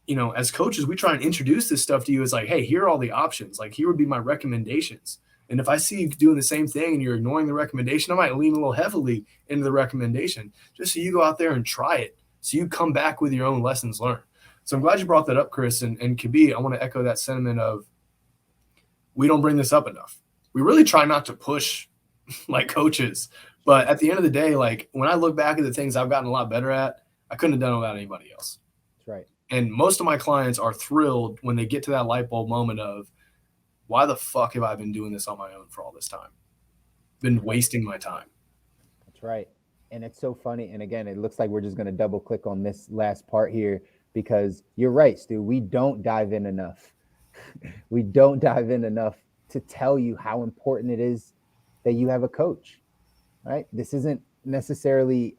You know, as coaches, we try and introduce this stuff to you as like, hey, here are all the options. Like, here would be my recommendations. And if I see you doing the same thing and you're ignoring the recommendation, I might lean a little heavily into the recommendation just so you go out there and try it. So you come back with your own lessons learned. So I'm glad you brought that up, Chris. And Kobi, I want to echo that sentiment of, we don't bring this up enough. We really try not to push like coaches. But at the end of the day, like, when I look back at the things I've gotten a lot better at, I couldn't have done it without anybody else. That's right. And most of my clients are thrilled when they get to that light bulb moment of, why the fuck have I been doing this on my own for all this time? Been wasting my time. That's right. And it's so funny. And again, it looks like we're just going to double click on this last part here, because you're right, Stu. We don't dive in enough. We don't dive in enough to tell you how important it is that you have a coach, right? This isn't necessarily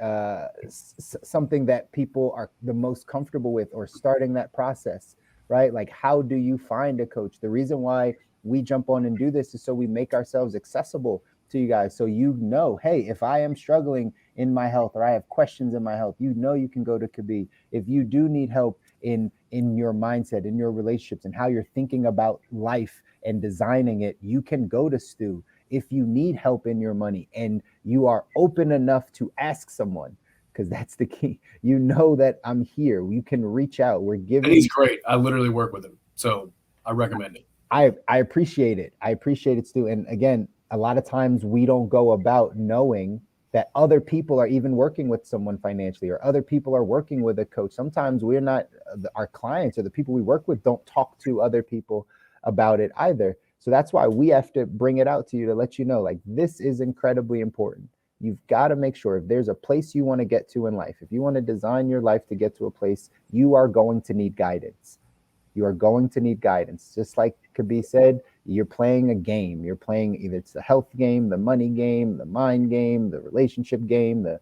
something that people are the most comfortable with or starting that process, right? Like, how do you find a coach? The reason why we jump on and do this is so we make ourselves accessible to you guys. So, you know, hey, if I am struggling in my health or I have questions in my health, you know, you can go to Kobi. If you do need help in your mindset, in your relationships, and how you're thinking about life and designing it, you can go to Stu. If you need help in your money and you are open enough to ask someone, because that's the key, you know that I'm here. You can reach out. We're giving. And he's great. I literally work with him, so I recommend it. I appreciate it. I appreciate it, Stu. And again, a lot of times we don't go about knowing that other people are even working with someone financially, or other people are working with a coach. Sometimes we're not, our clients or the people we work with don't talk to other people about it either. So that's why we have to bring it out to you to let you know, like, this is incredibly important. You've got to make sure if there's a place you want to get to in life, if you want to design your life to get to a place, you are going to need guidance. You are going to need guidance. Just like Kobi said, you're playing a game. You're playing, either it's the health game, the money game, the mind game, the relationship game, the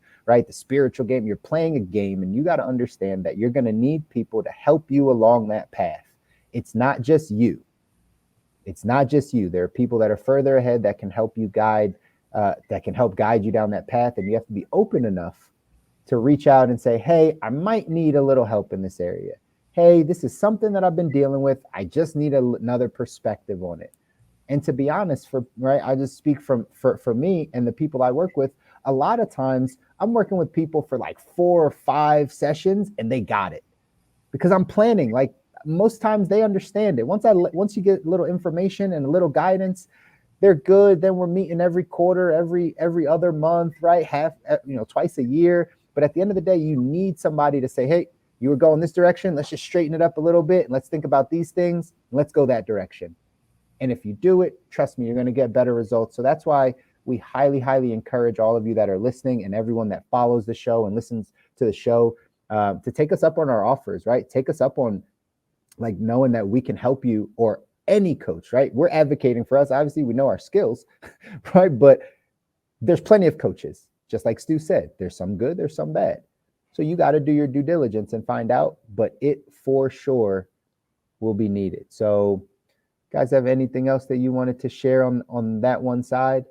spiritual game. You're playing a game, and you got to understand that you're going to need people to help you along that path. It's not just you. It's not just you. There are people that are further ahead that can help you guide, that can help guide you down that path. And you have to be open enough to reach out and say, hey, I might need a little help in this area. Hey, this is something that I've been dealing with. I just need another perspective on it. And to be honest, I just speak for me and the people I work with. A lot of times I'm working with people for like 4 or 5 sessions, and they got it because I'm planning. Like, most times they understand it. Once you get a little information and a little guidance, they're good. Then we're meeting every quarter, every other month, right? Twice a year. But at the end of the day, you need somebody to say, hey, you were going this direction. Let's just straighten it up a little bit. And let's think about these things. And let's go that direction. And if you do it, trust me, you're going to get better results. So that's why we highly, highly encourage all of you that are listening and everyone that follows the show and listens to the show to take us up on our offers, right? Take us up on, like, knowing that we can help you, or any coach, right? We're advocating for us. Obviously, we know our skills, right? But there's plenty of coaches. Just like Stu said, there's some good, there's some bad. So you got to do your due diligence and find out, but it for sure will be needed. So guys, have anything else that you wanted to share on that one side?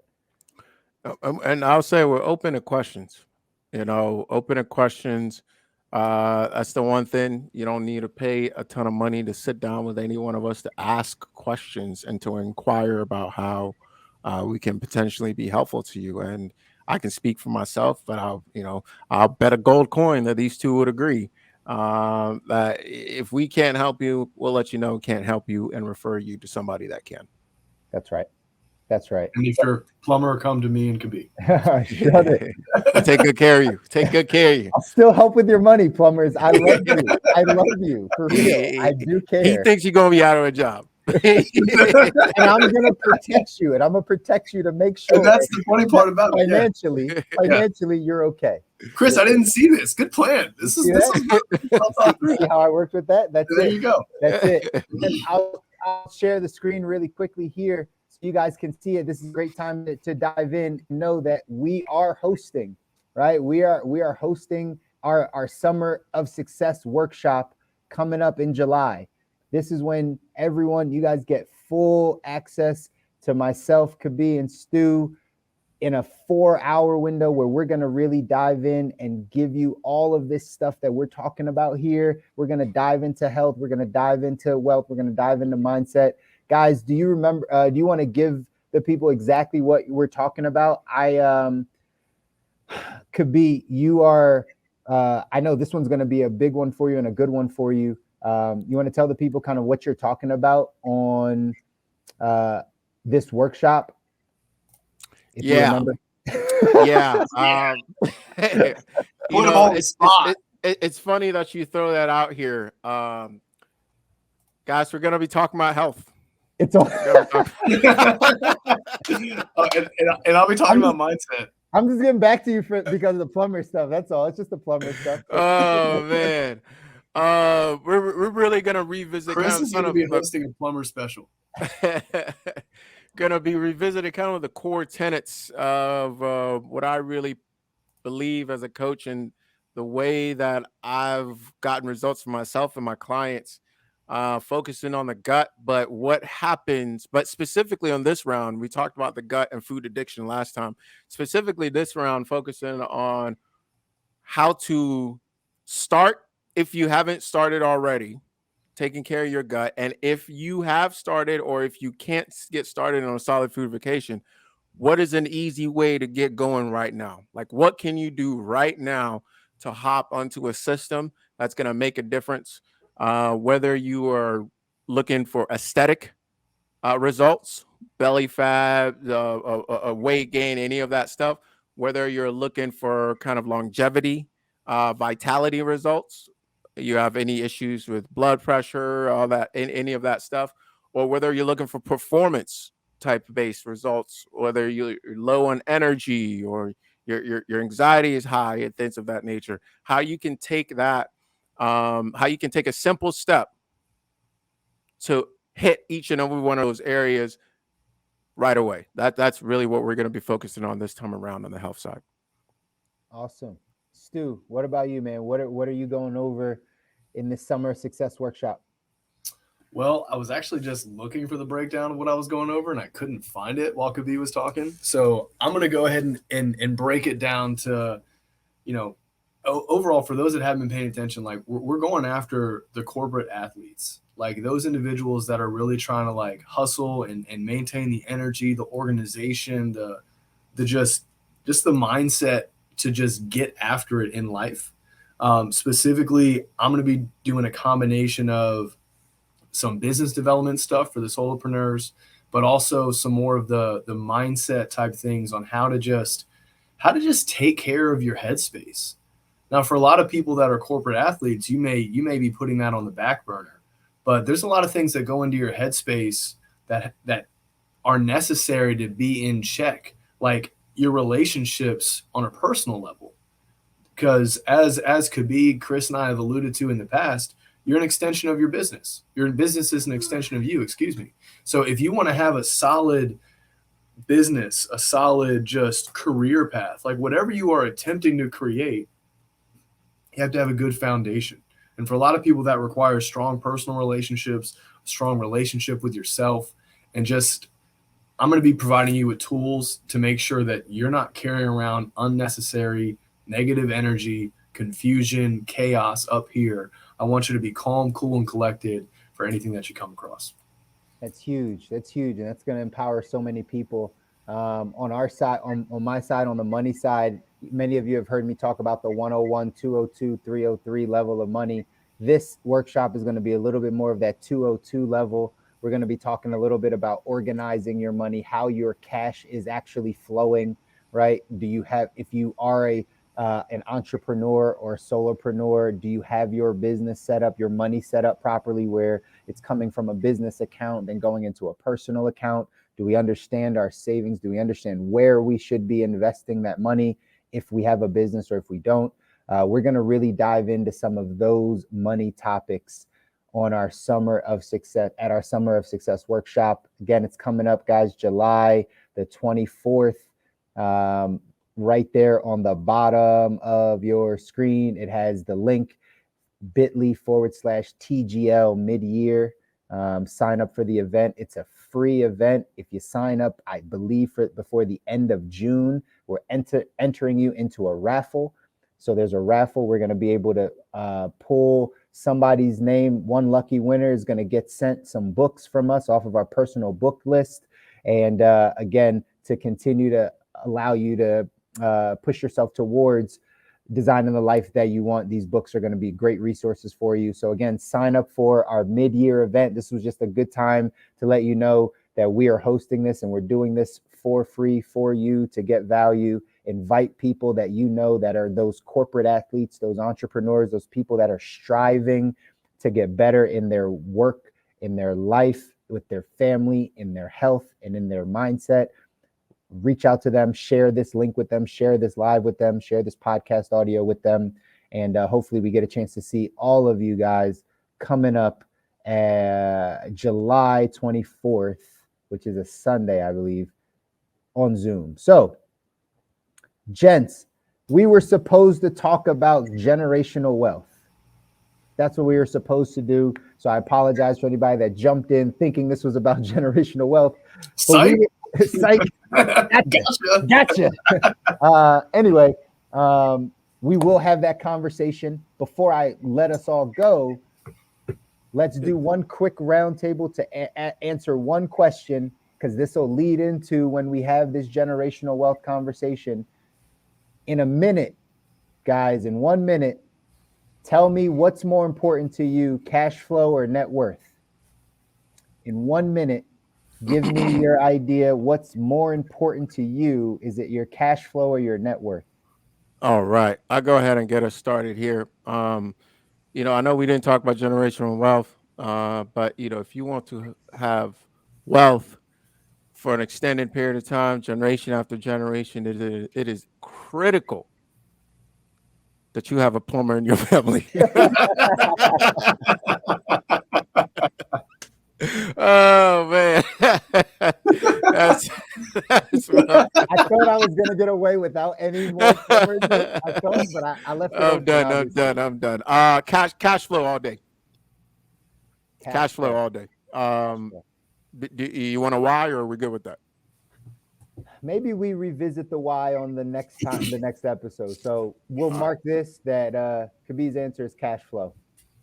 And I'll say we're open to questions, open to questions. That's the one thing. You don't need to pay a ton of money to sit down with any one of us to ask questions and to inquire about how we can potentially be helpful to you. And I can speak for myself, but I'll bet a gold coin that these two would agree that if we can't help you, we'll let you know can't help you and refer you to somebody that can. That's right. That's right. And if you're a plumber, come to me and Kobi. Shut it. I'll take good care of you. Take good care of you. I'll still help with your money, plumbers. I love you. I love you. For real. I do care. He thinks you're going to be out of a job. And I'm going to protect you. And I'm going to protect you to make sure. And that's the funny part about it. Financially, you're okay. Chris, I didn't see this. Good plan. This is see how I worked with that. There you go. That's it. And I'll share the screen really quickly here, so you guys can see it. This is a great time to dive in. Know that we are hosting, right? We are hosting our Summer of Success workshop coming up in July. This is when you guys get full access to myself, Kobi, and Stu in a 4-hour window where we're going to really dive in and give you all of this stuff that we're talking about here. We're going to dive into health. We're going to dive into wealth. We're going to dive into mindset. Guys, do you remember, do you want to give the people exactly what we're talking about? Kobi, you are, I know this one's going to be a big one for you and a good one for you. You want to tell the people kind of what you're talking about on this workshop? Yeah. It's funny that you throw that out here. Guys, we're going to be talking about health. It's all and I'll be talking about mindset. I'm just getting back to you because of the plumber stuff. That's all. It's just the plumber stuff. Oh man. We're really gonna revisit. Chris is gonna be hosting a plumber special. Gonna be revisiting kind of the core tenets of what I really believe as a coach and the way that I've gotten results for myself and my clients. Focusing on the gut, but what happens, but specifically on this round, we talked about the gut and food addiction last time. Specifically this round, focusing on how to start if you haven't started already, taking care of your gut. And if you have started, or if you can't get started on a solid food vacation, what is an easy way to get going right now? Like, what can you do right now to hop onto a system that's going to make a difference? Whether you are looking for aesthetic results, belly fat, weight gain, any of that stuff, whether you're looking for kind of longevity, vitality results, you have any issues with blood pressure, all that, any of that stuff, or whether you're looking for performance type based results, whether you're low on energy or your anxiety is high and things of that nature, how you can take that, how you can take a simple step to hit each and every one of those areas right away. That's really what we're going to be focusing on this time around on the health side. Awesome. Stu, what about you, man? What are you going over in this Summer of Success workshop? Well, I was actually just looking for the breakdown of what I was going over, and I couldn't find it while Kobi was talking. So I'm going to go ahead and break it down to, overall, for those that haven't been paying attention, like we're going after the corporate athletes, like those individuals that are really trying to like hustle and maintain the energy, the organization, the just the mindset to just get after it in life. Specifically, I'm going to be doing a combination of some business development stuff for the solopreneurs, but also some more of the mindset type things on how to just take care of your headspace. Now, for a lot of people that are corporate athletes, you may be putting that on the back burner, but there's a lot of things that go into your headspace that are necessary to be in check, like your relationships on a personal level. Because as Kobi, Chris, and I have alluded to in the past, you're an extension of your business. Your business is an extension of you, excuse me. So if you want to have a solid business, a solid just career path, like whatever you are attempting to create, you have to have a good foundation. And for a lot of people, that requires strong personal relationships, a strong relationship with yourself, and just I'm going to be providing you with tools to make sure that you're not carrying around unnecessary negative energy, confusion, chaos up here. I want you to be calm, cool, and collected for anything that you come across. That's huge. That's huge. And that's going to empower so many people. On our side, on my side, on the money side, many of you have heard me talk about the 101, 202, 303 level of money. This workshop is going to be a little bit more of that 202 level. We're going to be talking a little bit about organizing your money, how your cash is actually flowing, right? Do you have, if you are an entrepreneur or a solopreneur, do you have your business set up, your money set up properly where it's coming from a business account then going into a personal account? Do we understand our savings? Do we understand where we should be investing that money if we have a business or if we don't? We're going to really dive into some of those money topics on our Summer of Success, at our Summer of Success workshop. Again, it's coming up, guys, July the 24th. Right there on the bottom of your screen, it has the link bit.ly/TGL midyear. Sign up for the event. It's a free event. If you sign up, I believe before the end of June, we're entering you into a raffle. So there's a raffle. We're going to be able to pull somebody's name. One lucky winner is going to get sent some books from us off of our personal book list. And again, to continue to allow you to push yourself towards designing the life that you want, these books are going to be great resources for you. So again, sign up for our mid-year event. This was just a good time to let you know that we are hosting this and we're doing this for free for you to get value. Invite people that you know that are those corporate athletes, those entrepreneurs, those people that are striving to get better in their work, in their life, with their family, in their health, and in their mindset. Reach out to them, share this link with them, share this live with them, share this podcast audio with them. And hopefully we get a chance to see all of you guys coming up July 24th, which is a Sunday, I believe, on Zoom. So, gents, we were supposed to talk about generational wealth. That's what we were supposed to do. So I apologize for anybody that jumped in thinking this was about generational wealth. Psych. Psych. Gotcha. Anyway, we will have that conversation. Before I let us all go, let's do one quick roundtable to answer one question, because this will lead into when we have this generational wealth conversation. In a minute, guys, in 1 minute, tell me what's more important to you, cash flow or net worth? In 1 minute, Give me your idea. What's more important to you? Is it your cash flow or your net worth? All right. I'll go ahead and get us started here. I know we didn't talk about generational wealth, but if you want to have wealth for an extended period of time, generation after generation, it is critical that you have a plumber in your family. Oh man, that's I thought I was gonna get away without any more plumbers. I thought, but I left it I'm open, done. obviously. I'm done. Cash flow all day. Cash flow all day. Do you want a why, or are we good with that? Maybe we revisit the why on the next time, the next episode. So we'll mark this that Kobi's answer is cash flow.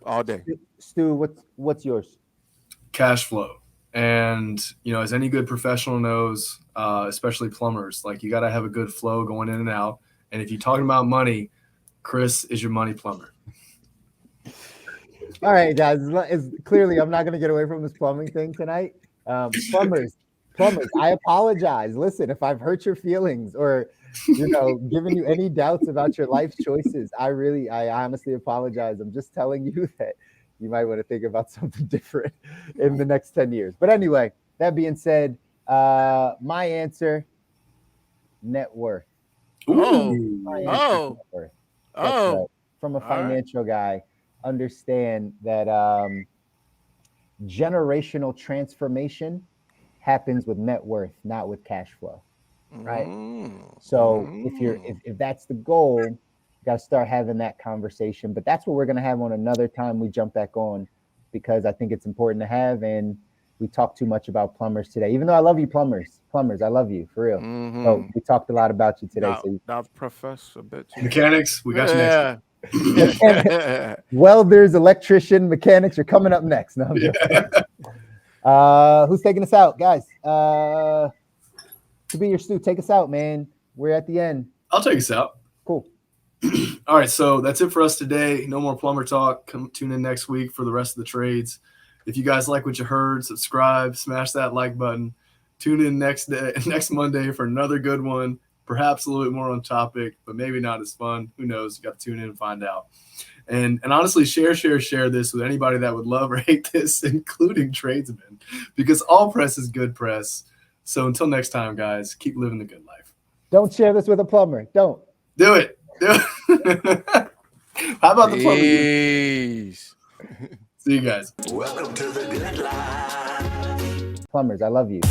All day. Stu, what's yours? Cash flow. And as any good professional knows, especially plumbers, like you got to have a good flow going in and out. And if you're talking about money, Chris is your money plumber. All right, guys. Clearly, I'm not going to get away from this plumbing thing tonight. Plumbers, I apologize. Listen, if I've hurt your feelings or given you any doubts about your life choices, I honestly apologize. I'm just telling you that you might want to think about something different in the next 10 years. But anyway, that being said, my answer, net worth. Oh. Right. From a financial guy, understand that generational transformation happens with net worth, not with cash flow. Right. So if that's the goal, you got to start having that conversation. But that's what we're going to have on another time we jump back on, because I think it's important to have. And we talked too much about plumbers today, even though I love you, plumbers, I love you for real. So we talked a lot about you today. Now, Professor, mechanics, we got you next. Welders, electrician, mechanics are coming up next. No, who's taking us out, guys? To be your Stu, take us out, man. We're at the end. I'll take us out. Cool. All right, so that's it for us today. No more plumber talk. Tune in next week for the rest of the trades. If you guys like what you heard, subscribe, smash that like button. Tune in next Monday for another good one. Perhaps a little bit more on topic, but maybe not as fun. Who knows? You got to tune in and find out. And honestly, share this with anybody that would love or hate this, including tradesmen, because all press is good press. So until next time, guys, keep living the good life. Don't share this with a plumber. Don't. Do it. How about the plumber? See you guys. Welcome to the good life. Plumbers, I love you.